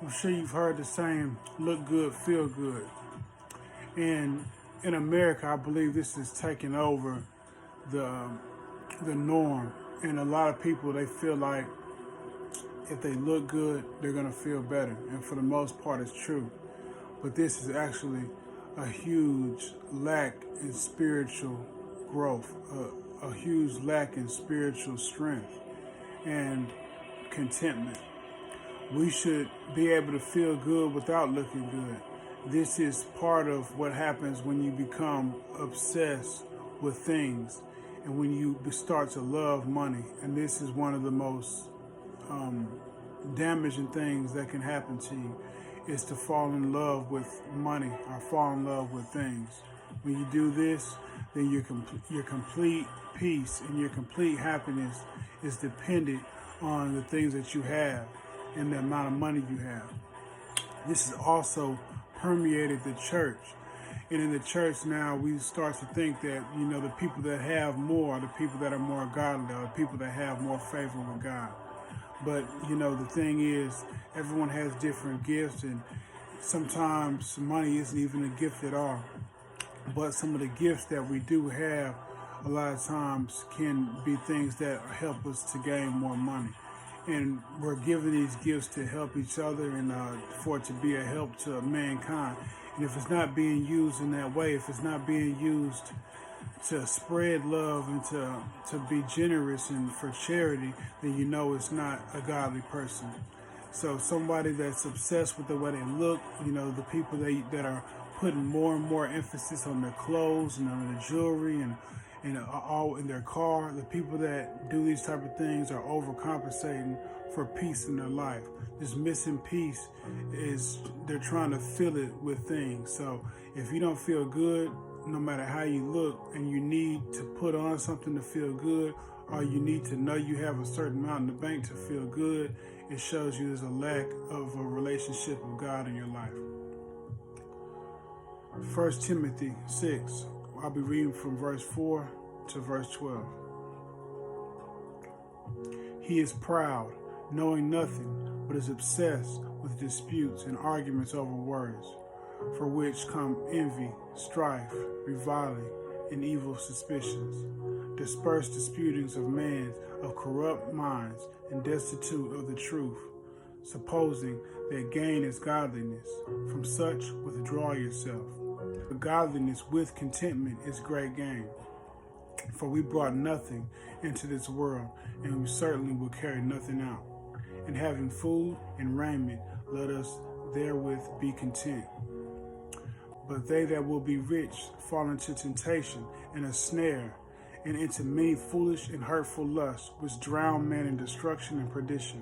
I'm sure you've heard the saying, look good, feel good. And in America, I believe this is taking over the, the norm. And a lot of people, they feel like if they look good, they're going to feel better. And for the most part, it's true. But this is actually a huge lack in spiritual growth, a huge lack in spiritual strength and contentment. We should be able to feel good without looking good. This is part of what happens when you become obsessed with things and when you start to love money. And this is one of the most damaging things that can happen to you, is to fall in love with money or fall in love with things. When you do this, then your complete peace and your complete happiness is dependent on the things that you have and the amount of money you have. This has also permeated the church. And in the church now, we start to think that, the people that have more are the people that are more godly, or the people that have more favor with God. But, the thing is, everyone has different gifts, and sometimes money isn't even a gift at all. But some of the gifts that we do have, a lot of times can be things that help us to gain more money. And we're given these gifts to help each other and for it to be a help to mankind. And if it's not being used in that way, if it's not being used to spread love and to be generous and for charity, then it's not a godly person. So somebody that's obsessed with the way they look, the people that are putting more and more emphasis on their clothes and on their jewelry and all in their car, the people that do these type of things are overcompensating for peace in their life. This missing peace is they're trying to fill it with things. So if you don't feel good, no matter how you look, and you need to put on something to feel good, or you need to know you have a certain amount in the bank to feel good, it shows you there's a lack of a relationship with God in your life. 1 Timothy 6, I'll be reading from verse 4 to verse 12. He is proud, knowing nothing, but is obsessed with disputes and arguments over words, for which come envy, strife, reviling, and evil suspicions, dispersed disputings of men of corrupt minds and destitute of the truth, supposing that gain is godliness. From such withdraw yourself. But godliness with contentment is great gain. For we brought nothing into this world, and we certainly will carry nothing out. And having food and raiment, let us therewith be content. But they that will be rich fall into temptation and a snare, and into many foolish and hurtful lusts, which drown men in destruction and perdition.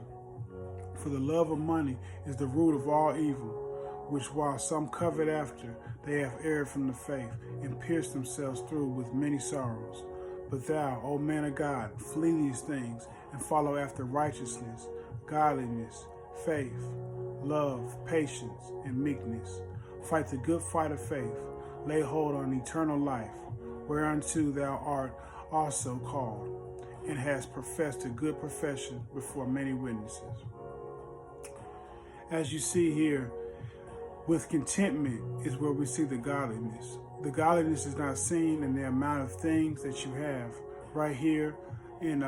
For the love of money is the root of all evil, which while some covet after, they have erred from the faith, and pierced themselves through with many sorrows. But thou, O man of God, flee these things, and follow after righteousness, godliness, faith, love, patience, and meekness. Fight the good fight of faith. Lay hold on eternal life, whereunto thou art also called, and hast professed a good profession before many witnesses. As you see here, with contentment is where we see the godliness. The godliness is not seen in the amount of things that you have. Right here in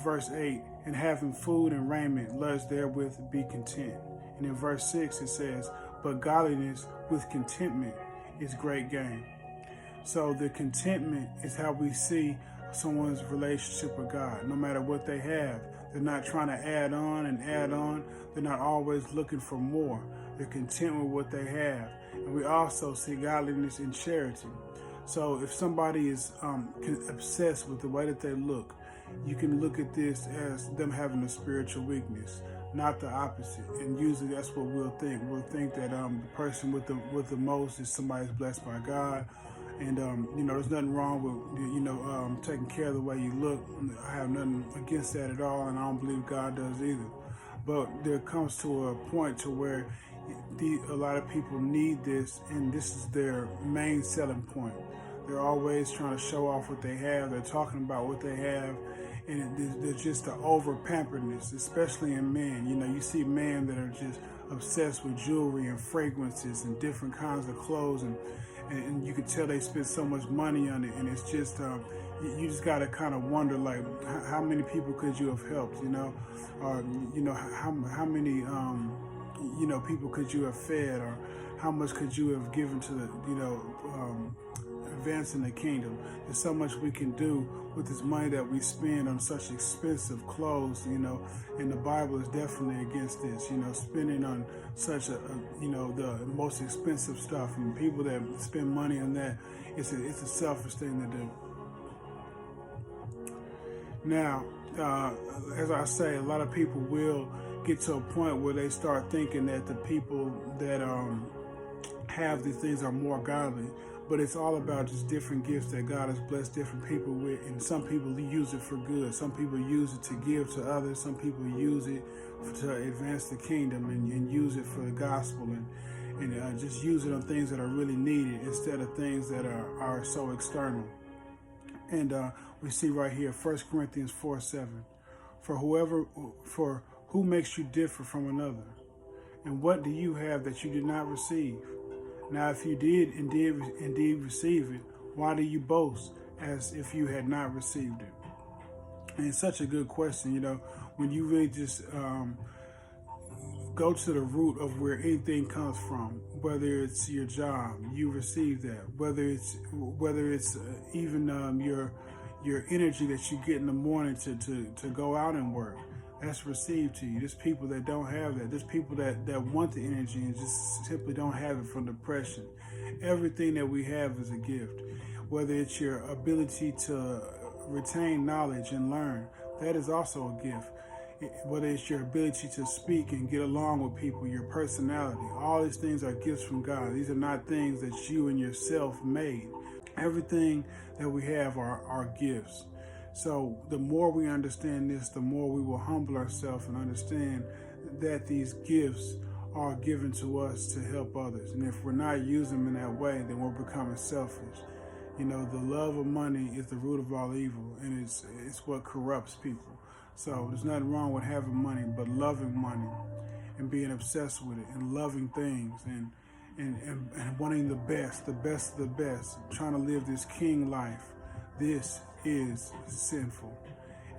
verse 8, and having food and raiment, let us therewith be content. And in verse 6 it says, but godliness with contentment is great gain. So the contentment is how we see someone's relationship with God. No matter what they have, they're not trying to add on and add on. They're not always looking for more. They're content with what they have. And we also see godliness in charity. So if somebody is obsessed with the way that they look, you can look at this as them having a spiritual weakness, not the opposite. And usually that's what we'll think. We'll think that the person with the most is somebody who's blessed by God. And, there's nothing wrong with, taking care of the way you look. I have nothing against that at all, and I don't believe God does either. But there comes to a point to where a lot of people need this, and this is their main selling point. They're always trying to show off what they have. They're talking about what they have, and there's just the over pamperedness, especially in men. You know, you see men that are just obsessed with jewelry and fragrances and different kinds of clothes, and you can tell they spend so much money on it, and it's just you just got to kind of wonder, like, how many people could you have helped, you know, or you know, how many you know, people could you have fed, or how much could you have given to the, you know, advancing the kingdom. There's so much we can do with this money that we spend on such expensive clothes, you know, and the Bible is definitely against this, you know, spending on such you know, the most expensive stuff, and people that spend money on that, it's a selfish thing to do. Now, as I say, a lot of people will get to a point where they start thinking that the people that have these things are more godly, but it's all about just different gifts that God has blessed different people with, and some people use it for good. Some people use it to give to others. Some people use it to advance the kingdom and use it for the gospel, and just use it on things that are really needed instead of things that are so external. And we see right here, 1 Corinthians 4:7, for who makes you differ from another? And what do you have that you did not receive? Now, if you did indeed receive it, why do you boast as if you had not received it? And it's such a good question, you know, when you really just go to the root of where anything comes from. Whether it's your job, you receive that. Whether it's even your energy that you get in the morning to go out and work, that's received to you. There's people that don't have that. There's people that want the energy and just simply don't have it from depression. Everything that we have is a gift. Whether it's your ability to retain knowledge and learn, that is also a gift. Whether it's your ability to speak and get along with people, your personality, all these things are gifts from God. These are not things that you and yourself made. Everything that we have are gifts. So the more we understand this, the more we will humble ourselves and understand that these gifts are given to us to help others. And if we're not using them in that way, then we're becoming selfish. You know, the love of money is the root of all evil, and it's what corrupts people. So there's nothing wrong with having money, but loving money and being obsessed with it and loving things and wanting the best of the best, trying to live this king life. This is sinful.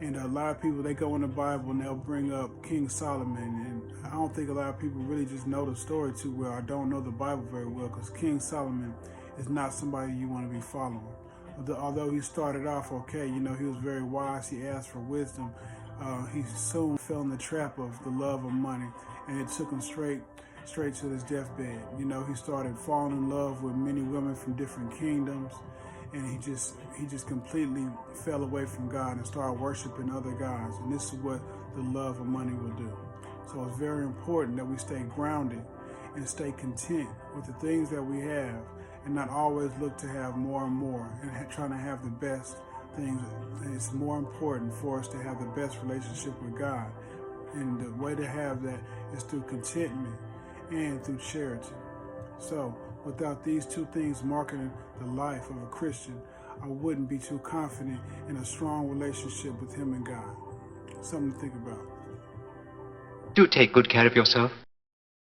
And a lot of people, they go in the Bible and they'll bring up King Solomon, and I don't think a lot of people really just know the story too well. I don't know the Bible very well, because King Solomon is not somebody you want to be following. Although he started off okay, you know, he was very wise, he asked for wisdom, he soon fell in the trap of the love of money, and it took him straight to his deathbed. You know, he started falling in love with many women from different kingdoms, and he just completely fell away from God and started worshiping other gods. And this is what the love of money will do. So it's very important that we stay grounded and stay content with the things that we have, and not always look to have more and more and trying to have the best things. And it's more important for us to have the best relationship with God. And the way to have that is through contentment and through charity. So without these two things marking the life of a Christian, I wouldn't be too confident in a strong relationship with Him and God. Something to think about. Do take good care of yourself.